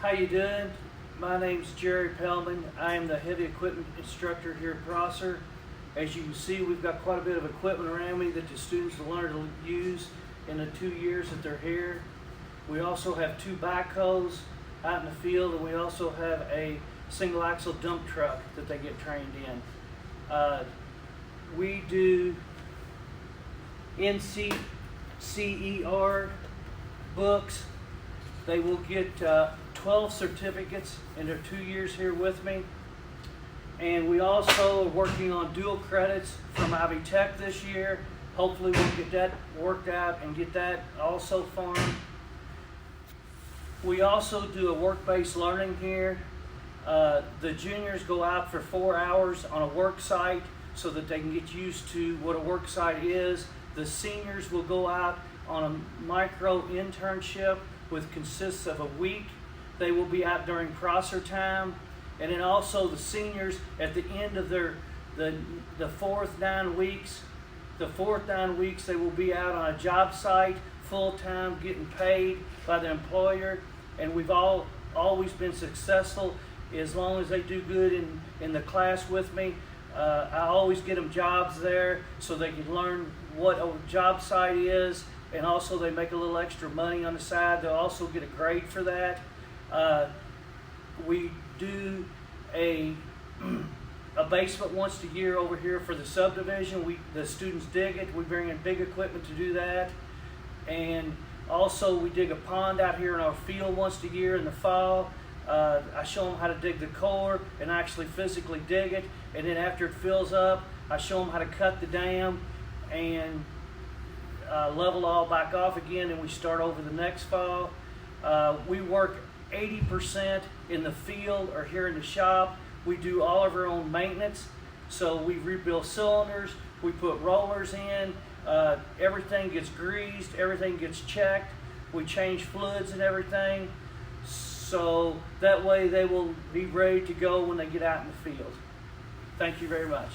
How you doing? My name's Jerry Pellman. I am the heavy equipment instructor here at Prosser. As you can see, we've got quite a bit of equipment around me that the students will learn to use in the 2 years that they're here. We also have 2 backhoes out in the field, and we also have a single axle dump truck that they get trained in. We do NCCER books. They will get 12 certificates in their 2 years here with me. And we also are working on dual credits from Ivy Tech this year. Hopefully we'll get that worked out and get that also formed. We also do a work-based learning here. The juniors go out for 4 hours on a work site so that they can get used to what a work site is. The seniors will go out on a micro internship, which consists of a week. They will be out during Prosser time. And then also the seniors at the end of the fourth 9 weeks, they will be out on a job site full-time getting paid by the employer. And we've always been successful as long as they do good in the class with me. I always get them jobs there so they can learn what a job site is, and also they make a little extra money on the side. They'll also get a grade for that. We do a basement once a year over here for the subdivision. The students dig it. We bring in big equipment to do that. And also we dig a pond out here in our field once a year in the fall. I show them how to dig the core and actually physically dig it. And then after it fills up, I show them how to cut the dam and level all back off again, and we start over the next fall. We work 80% in the field or here in the shop. We do all of our own maintenance. So we rebuild cylinders, we put rollers in, everything gets greased, everything gets checked. We change fluids and everything. So that way they will be ready to go when they get out in the field. Thank you very much.